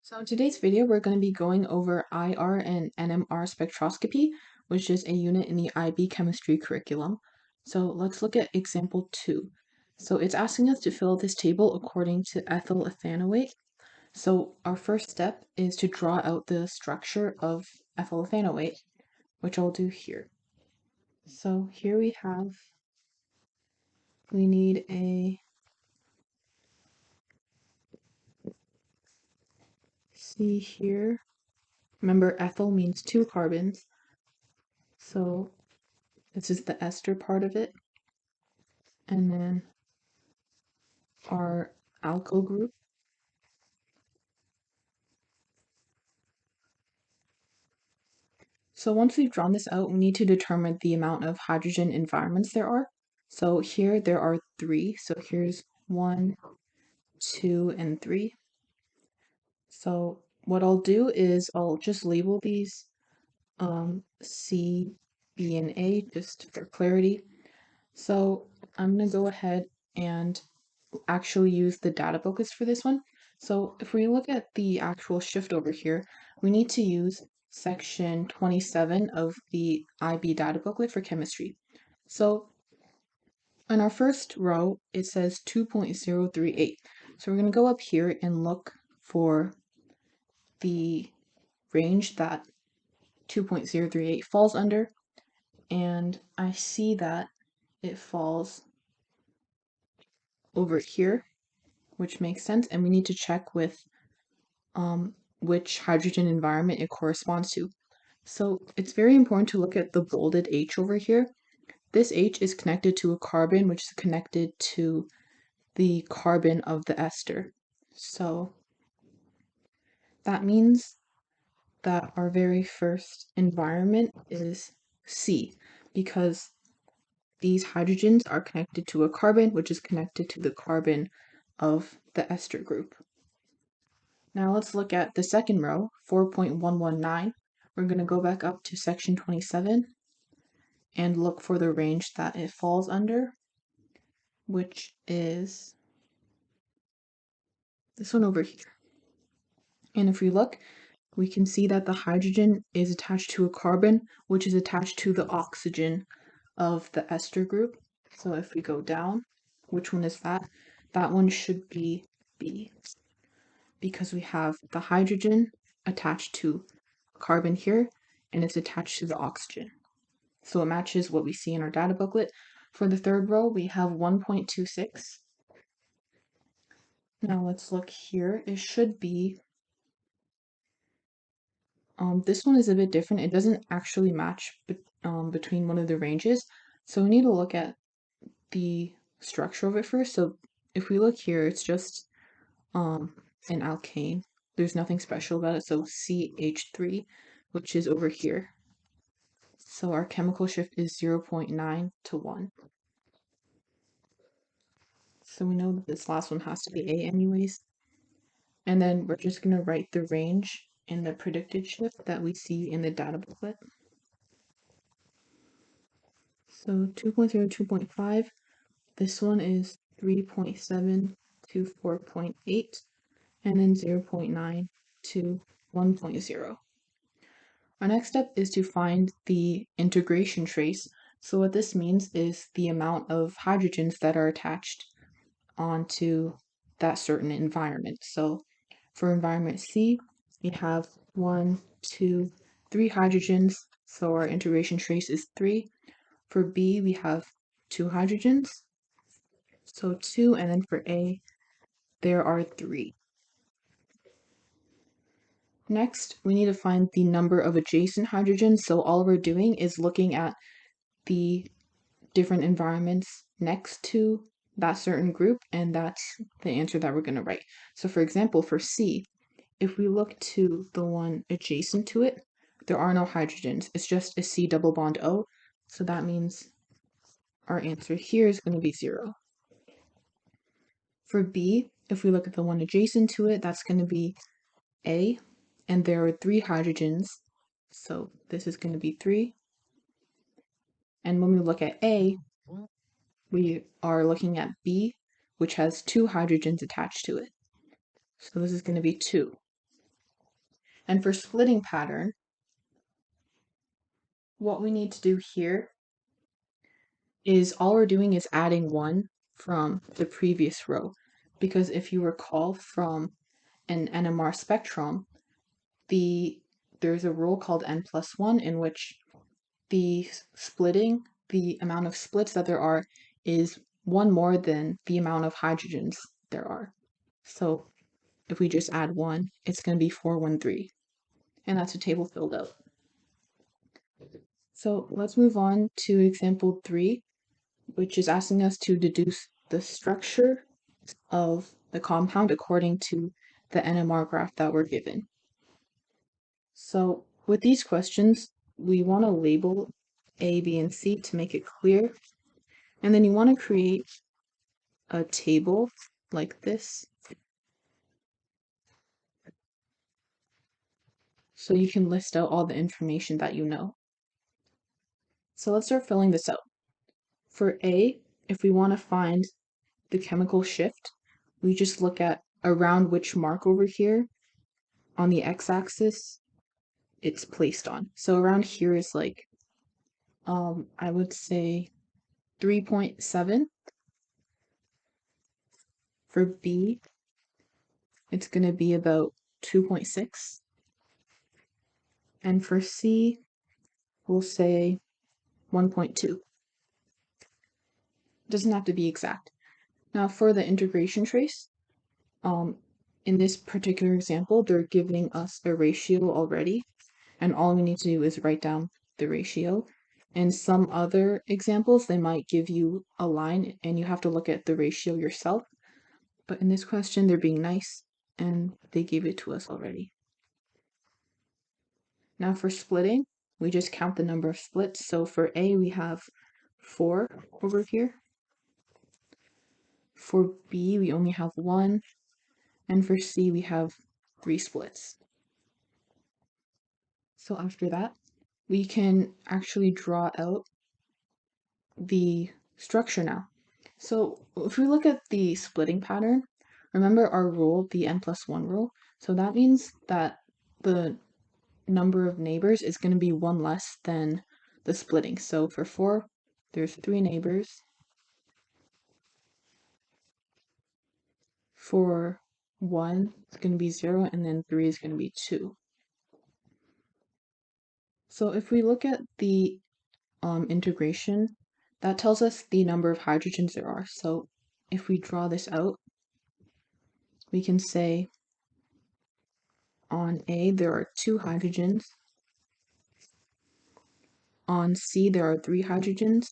So in today's video, we're going to be going over IR and NMR spectroscopy, which is a unit in the IB chemistry curriculum. So let's look at example 2. So it's asking us to fill this table according to ethyl ethanoate. So our first step is to draw out the structure of ethyl ethanoate, which I'll do here. So here we need a C here. Remember, ethyl means 2 carbons. So this is the ester part of it. And then our alkyl group. So once we've drawn this out, we need to determine the amount of hydrogen environments there are. So here there are 3. So here's 1, 2, and 3. So what I'll do is I'll just label these C, B, and A just for clarity. So I'm going to go ahead and actually use the data booklets for this one. So if we look at the actual shift over here, we need to use section 27 of the IB data booklet for chemistry. So in our first row, it says 2.038. So we're going to go up here and look for the range that 2.038 falls under. And I see that it falls over here, which makes sense. And we need to check with which hydrogen environment it corresponds to. So it's very important to look at the bolded H over here. This H is connected to a carbon, which is connected to the carbon of the ester. So that means that our very first environment is C, because these hydrogens are connected to a carbon, which is connected to the carbon of the ester group. Now let's look at the second row, 4.119. We're going to go back up to section 27 and look for the range that it falls under, which is this one over here. And if we look, we can see that the hydrogen is attached to a carbon, which is attached to the oxygen of the ester group. So if we go down, which one is that? That one should be B, because we have the hydrogen attached to carbon here, and it's attached to the oxygen. So it matches what we see in our data booklet. For the third row, we have 1.26. Now let's look here. It should be, this one is a bit different. It doesn't actually match between one of the ranges. So we need to look at the structure of it first. So if we look here, it's just an alkane. There's nothing special about it. So CH3, which is over here. So our chemical shift is 0.9 to 1. So we know that this last one has to be A anyways. And then we're just going to write the range and the predicted shift that we see in the data booklet. So 2.0, 2.5. This one is 3.7 to 4.8. And then 0.9 to 1.0. Our next step is to find the integration trace. So what this means is the amount of hydrogens that are attached onto that certain environment. So for environment C, we have 1, 2, 3 hydrogens, so our integration trace is 3. For B, we have 2 hydrogens, so 2, and then for A, there are 3. Next, we need to find the number of adjacent hydrogens, so all we're doing is looking at the different environments next to that certain group, and that's the answer that we're going to write. So for example, for C, if we look to the one adjacent to it, there are no hydrogens. It's just a C double bond O, so that means our answer here is going to be 0. For B, if we look at the one adjacent to it, that's going to be A, and there are 3 hydrogens, so this is going to be 3. And when we look at A, we are looking at B, which has 2 hydrogens attached to it. So this is going to be 2. And for splitting pattern, what we need to do here is all we're doing is adding 1 from the previous row. Because if you recall from an NMR spectrum, there's a rule called n+1 in which the amount of splits that there are is 1 more than the amount of hydrogens there are. So if we just add 1, it's going to be 413. And that's a table filled out. So let's move on to example 3, which is asking us to deduce the structure of the compound according to the NMR graph that we're given. So with these questions, we want to label A, B, and C to make it clear. And then you want to create a table like this, so you can list out all the information that you know. So let's start filling this out. For A, if we want to find the chemical shift, we just look at around which mark over here on the x-axis it's placed on. So around here is like, I would say 3.7. For B, it's going to be about 2.6. And for C, we'll say 1.2. Doesn't have to be exact. Now for the integration trace, in this particular example, they're giving us a ratio already, and all we need to do is write down the ratio. In some other examples, they might give you a line and you have to look at the ratio yourself. But in this question, they're being nice and they gave it to us already. Now for splitting, we just count the number of splits. So for A, we have 4 over here. For B, we only have 1. And for C, we have 3 splits. So after that, we can actually draw out the structure now. So if we look at the splitting pattern, remember our rule, the n+1 rule. So that means that the number of neighbors is going to be 1 less than the splitting. So for 4, there's 3 neighbors. For 1, it's going to be 0, and then 3 is going to be 2. So if we look at the integration, that tells us the number of hydrogens there are. So if we draw this out, we can say on A there are 2 hydrogens. On C there are 3 hydrogens.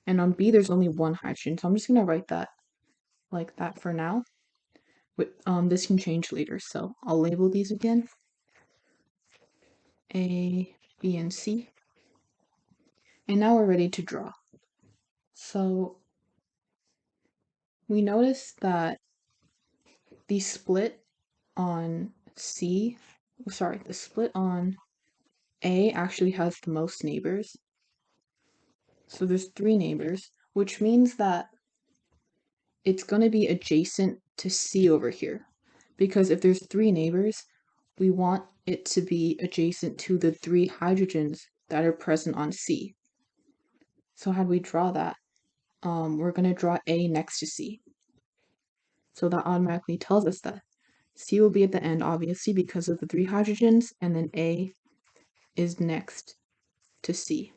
And on B there's only 1 hydrogen. So I'm just going to write that like that for now. This can change later, so I'll label these again. A, B, and C. And now we're ready to draw. So we notice that the split on the split on A actually has the most neighbors. So there's 3 neighbors, which means that it's going to be adjacent to C over here. Because if there's 3 neighbors, we want it to be adjacent to the 3 hydrogens that are present on C. So how do we draw that? We're going to draw A next to C. So that automatically tells us that C will be at the end, obviously, because of the 3 hydrogens, and then A is next to C.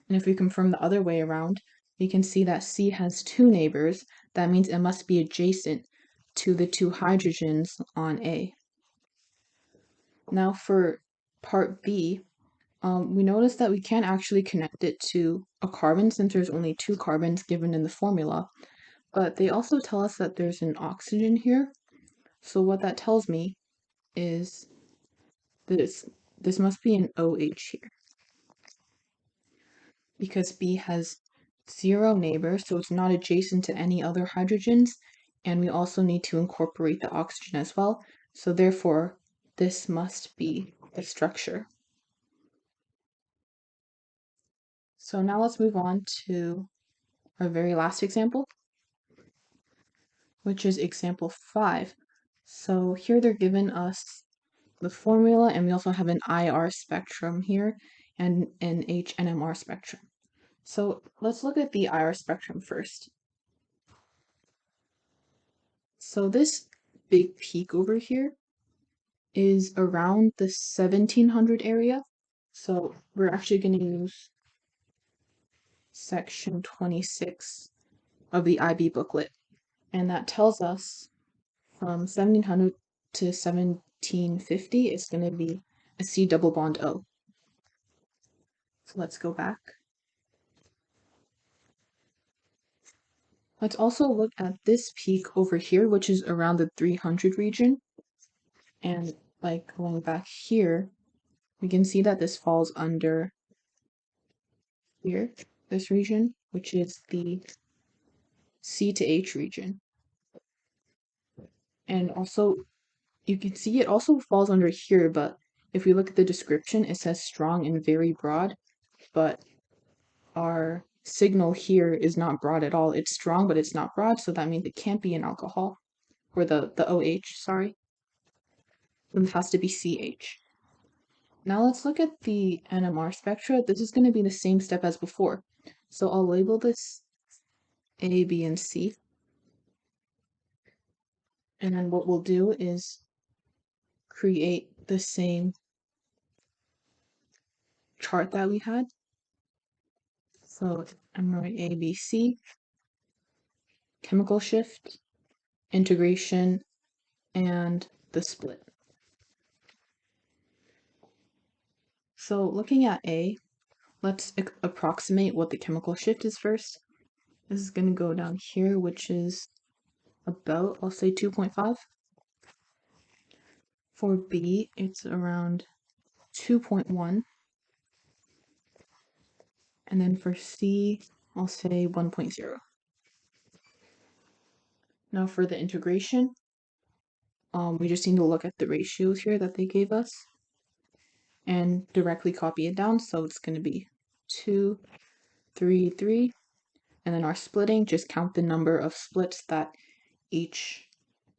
And if we confirm the other way around, we can see that C has 2 neighbors. That means it must be adjacent to the 2 hydrogens on A. Now for part B, we notice that we can't actually connect it to a carbon since there's only 2 carbons given in the formula, but they also tell us that there's an oxygen here. So what that tells me is this must be an OH here, because B has 0 neighbors, so it's not adjacent to any other hydrogens, and we also need to incorporate the oxygen as well, so therefore this must be the structure. So now let's move on to our very last example, which is example 5. So here they're giving us the formula, and we also have an IR spectrum here and an NMR spectrum. So let's look at the IR spectrum first. So this big peak over here is around the 1700 area. So we're actually going to use section 26 of the IB booklet. And that tells us from 1700 to 1750 it's going to be a C double bond O. So let's go back. Let's also look at this peak over here, which is around the 300 region. And like going back here, we can see that this falls under here, this region, which is the C to H region. And also, you can see it also falls under here, but if we look at the description, it says strong and very broad, but our signal here is not broad at all. It's strong, but it's not broad, so that means it can't be an alcohol, or the OH, sorry. It has to be CH. Now let's look at the NMR spectra. This is going to be the same step as before. So I'll label this A, B, and C. And then what we'll do is create the same chart that we had. So I'm going to write A, B, C, chemical shift, integration, and the split. So looking at A, let's approximate what the chemical shift is first. This is going to go down here, which is about, I'll say 2.5. For B, it's around 2.1. And then for C, I'll say 1.0. Now for the integration, we just need to look at the ratios here that they gave us and directly copy it down. So it's going to be 2, 3, 3. And then our splitting, just count the number of splits that each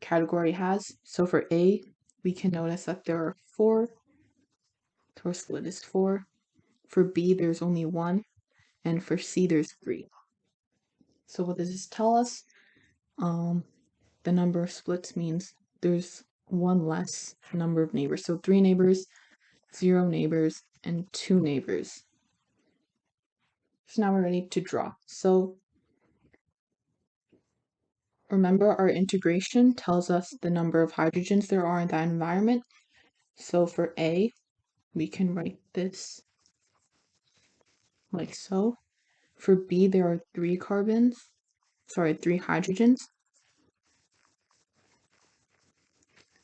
category has. So for A, we can notice that there are 4. So our split is 4. For B, there's only 1. And for C, there's 3. So what does this tell us? The number of splits means there's 1 less number of neighbors. So 3 neighbors, 0 neighbors, and 2 neighbors. So now we're ready to draw. So remember, our integration tells us the number of hydrogens there are in that environment. So for A, we can write this like so. For B, there are 3 hydrogens.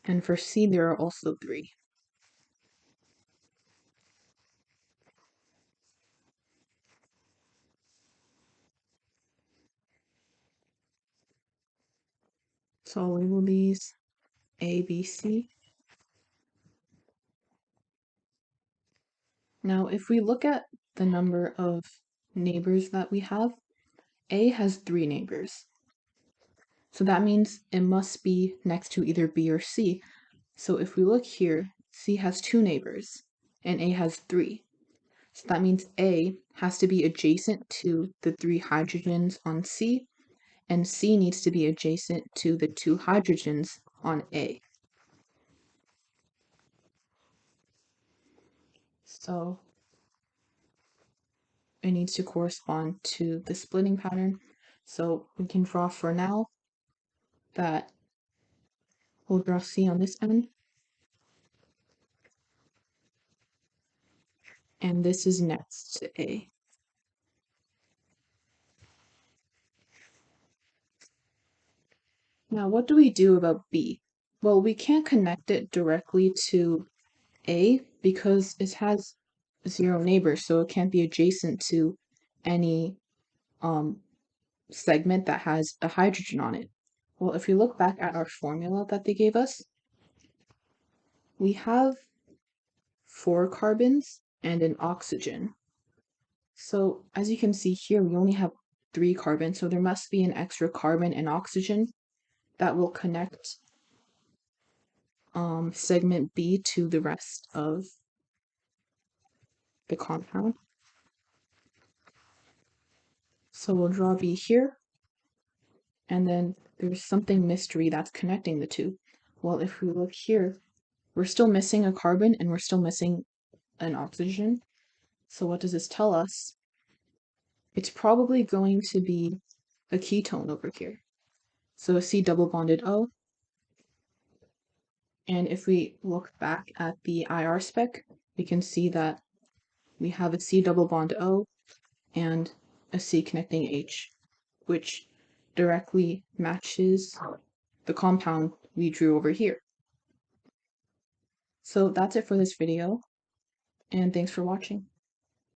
And for C, there are also 3. So I'll label these A, B, C. Now, if we look at the number of neighbors that we have, A has 3 neighbors. So that means it must be next to either B or C. So if we look here, C has 2 neighbors and A has 3. So that means A has to be adjacent to the 3 hydrogens on C, and C needs to be adjacent to the 2 hydrogens on A. So it needs to correspond to the splitting pattern. So we can draw for now that we'll draw C on this end. And this is next to A. Now, what do we do about B? Well, we can't connect it directly to A because it has 0 neighbors, so it can't be adjacent to any segment that has a hydrogen on it. Well, if we look back at our formula that they gave us, we have 4 carbons and an oxygen. So as you can see here, we only have 3 carbons, so there must be an extra carbon and oxygen that will connect segment B to the rest of the compound. So we'll draw B here, and then there's something mystery that's connecting the two. Well, if we look here, we're still missing a carbon and we're still missing an oxygen. So what does this tell us? It's probably going to be a ketone over here. So a C double bonded O. And if we look back at the IR spec, we can see that we have a C double bond O and a C connecting H, which directly matches the compound we drew over here. So that's it for this video, and thanks for watching.